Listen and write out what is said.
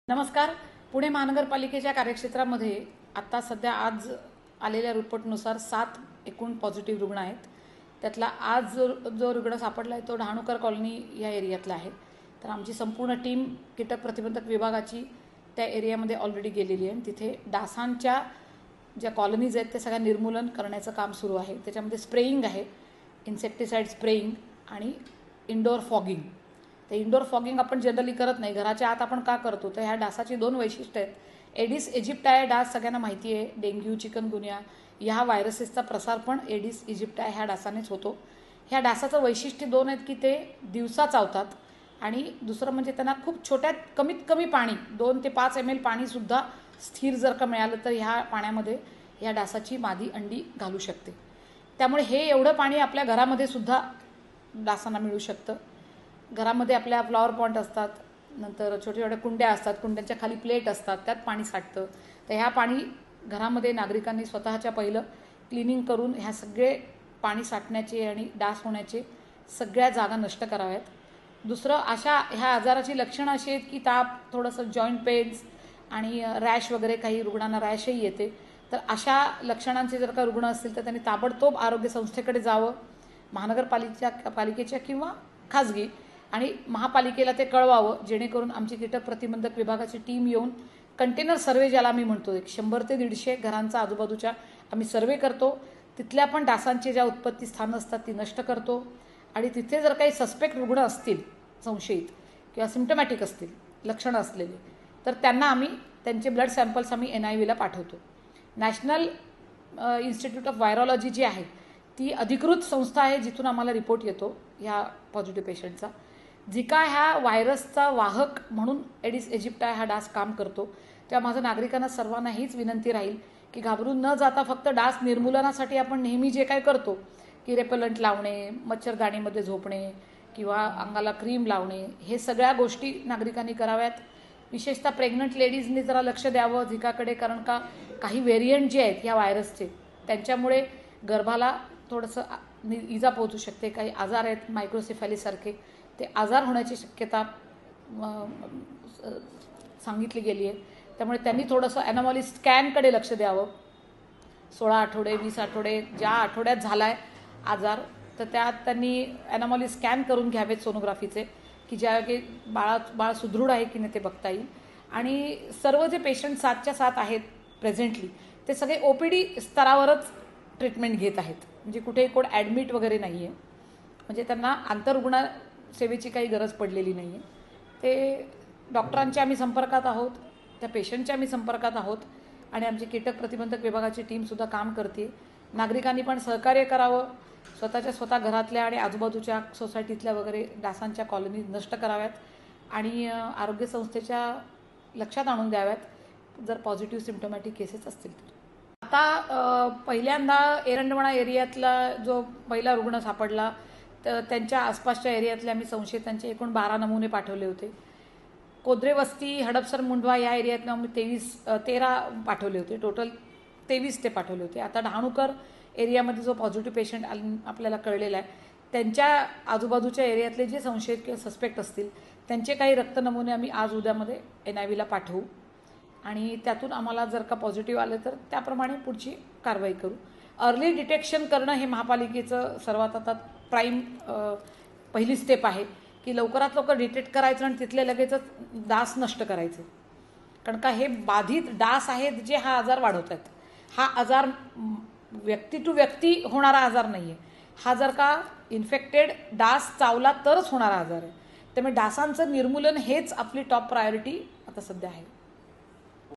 नमस्कार. पुणे महानगरपालिकेच्या कार्यक्षेत्रामध्ये आता सध्या आज आलेल्या रिपोर्टनुसार 7 एकूण पॉझिटिव्ह रुग्ण आहेत. त्यातला आज जो रुग्ण सापडला आहे तो डहाणूकर कॉलनी या एरियातला आहे. तर आमची संपूर्ण टीम कीटक प्रतिबंधक विभागाची त्या एरियामध्ये ऑलरेडी गेलेली आहे. तिथे डासांच्या ज्या कॉलनीज आहेत ते सगळ्या निर्मूलन करण्याचं काम सुरू आहे. त्याच्यामध्ये स्प्रेइंग आहे, इन्सेक्टिसाइड स्प्रेइंग आणि इंडोर फॉगिंग. तर इंडोर फॉगिंग आपण जनरली करत नाही, घराच्या आत आपण का करतो? तर ह्या डासाची 2 वैशिष्ट्य आहेत. एडिस इजिप्टाय डास सगळ्यांना माहिती आहे. डेंग्यू, चिकनगुनिया ह्या व्हायरसेसचा प्रसार पण एडिस इजिप्टाय ह्या डासानेच होतो. ह्या डासाचं वैशिष्ट्य 2 आहेत की ते दिवसा चावतात आणि दुसरं म्हणजे त्यांना खूप छोट्यात कमीत कमी पाणी 2 ते 5 ml पाणीसुद्धा स्थिर जर का मिळालं तर ह्या पाण्यामध्ये ह्या डासाची मादी अंडी घालू शकते. त्यामुळे हे एवढं पाणी आपल्या घरामध्ये सुद्धा डासांना मिळू शकतं. घरामध्ये आपल्या फ्लॉवर पॉट असतात, नंतर छोट्या छोट्या कुंड्या असतात, कुंड्यांच्या खाली प्लेट असतात, त्यात पाणी साठतं. तर ह्या पाणी घरामध्ये नागरिकांनी स्वतःच्या पहिलं क्लिनिंग करून ह्या सगळे पाणी साठण्याचे आणि डास होण्याचे सगळ्या जागा नष्ट कराव्यात. दुसरं, ह्या आजाराची लक्षणं अशी आहेत की ताप, थोडंसं जॉईंट पेन्स आणि रॅश वगैरे, काही रुग्णांना रॅशही येते. तर अशा लक्षणांचे जर का रुग्ण असतील तर त्यांनी ताबडतोब आरोग्य संस्थेकडे जावं, पालिकेच्या किंवा खाजगी, आणि महापालिकेला ते कळवावं, जेणेकरून आमची कीटक प्रतिबंधक विभागाची टीम येऊन कंटेनर सर्वे, ज्याला आम्ही म्हणतो, 100 ते 150 घरांचा आजूबाजूच्या आम्ही सर्वे करतो. तिथल्या पण डासांची ज्या उत्पत्ती स्थानं असतात ती नष्ट करतो. आणि तिथे जर काही सस्पेक्ट रुग्ण असतील, संशयित किंवा सिम्प्टमॅटिक असतील, लक्षणं असलेले, तर त्यांचे ब्लड सॅम्पल्स आम्ही NIVला पाठवतो. नॅशनल इन्स्टिट्यूट ऑफ व्हायरॉलॉजी जी आहे ती अधिकृत संस्था आहे जिथून आम्हाला रिपोर्ट येतो ह्या पॉझिटिव्ह पेशंटचा. झिका ह्या व्हायरसचा वाहक म्हणून एडिस इजिप्टाय हा डास काम करतो. तेव्हा माझं नागरिकांना सर्वांना हीच विनंती राहील की घाबरून न जाता फक्त डास निर्मूलनासाठी आपण नेहमी जे काय करतो की रेपेलंट लावणे, मच्छरदाणीमध्ये झोपणे किंवा अंगाला क्रीम लावणे, हे सगळ्या गोष्टी नागरिकांनी कराव्यात. विशेषतः प्रेग्नंट लेडीजनी जरा लक्ष द्यावं झिकाकडे, कारण का काही व्हेरियंट जे आहेत ह्या व्हायरसचे त्यांच्यामुळे गर्भाला थोडंसं इजा पोहोचू शकते. काही आजार आहेत मायक्रोसेफॅलीसारखे, ते आजार होण्याची शक्यता सांगितली गेली आहे. त्यामुळे त्यांनी थोडंसं ॲनॉमली स्कॅनकडे लक्ष द्यावं. 16 आठवडे, 20 आठवडे, ज्या आठवड्यात झाला आहे आजार, तर त्यात त्यांनी ॲनॉमली स्कॅन करून घ्यावेत सोनोग्राफीचे, की ज्या की बाळ सुदृढ आहे की नाही ते बघता येईल. आणि सर्व जे पेशंट 7च्या 7 आहेत प्रेझेंटली, ते सगळे OPD स्तरावरच ट्रीटमेंट घेत आहेत. म्हणजे कुठेही कोण ॲडमिट वगैरे नाही आहे. म्हणजे त्यांना आंतररुग्ण सेवेची काही गरज पडलेली नाही आहे. ते डॉक्टरांच्या आम्ही संपर्कात आहोत, त्या पेशंटच्या आम्ही संपर्कात आहोत आणि आमची कीटक प्रतिबंधक विभागाची टीमसुद्धा काम करते. नागरिकांनी पण सहकार्य करावं. स्वतः घरातल्या आणि आजूबाजूच्या सोसायटीतल्या वगैरे डासांच्या कॉलनी नष्ट कराव्यात आणि आरोग्य संस्थेच्या लक्षात आणून द्याव्यात जर पॉझिटिव्ह सिम्प्टमॅटिक केसेस असतील तर. आता पहिल्यांदा एरंडवणा एरियातला जो पहिला रुग्ण सापडला, तर त्यांच्या आसपासच्या एरियातले आम्ही संशयितांचे एकूण 12 नमुने पाठवले होते. कोद्रे वस्ती, हडपसर, मुंढवा या एरियातनं आम्ही 13 पाठवले होते. टोटल 23 ते पाठवले होते. आता डहाणूकर एरियामध्ये जो पॉझिटिव्ह पेशंट आपल्याला कळलेला आहे, त्यांच्या आजूबाजूच्या एरियातले जे संशयित किंवा सस्पेक्ट असतील त्यांचे काही रक्त नमुने आम्ही आज उद्यामध्ये NIVला पाठवू आणि त्यातून आम्हाला जर का पॉझिटिव्ह आलं तर त्याप्रमाणे पुढची कारवाई करू. अर्ली डिटेक्शन करणं हे महापालिकेचं सर्वात आता प्राईम पहिली स्टेप आहे की लवकरात लवकर डिटेक्ट करायचं आणि तिथले लगेचच डास नष्ट करायचे. कारण का हे बाधित डास आहेत जे हा आजार वाढवत आहेत. हा आजार व्यक्ती टू व्यक्ती होणारा आजार नाही आहे. हा जर का इन्फेक्टेड डास चावला तरच होणारा आजार आहे. त्यामुळे डासांचं निर्मूलन हेच आपली टॉप प्रायोरिटी आता सध्या आहे.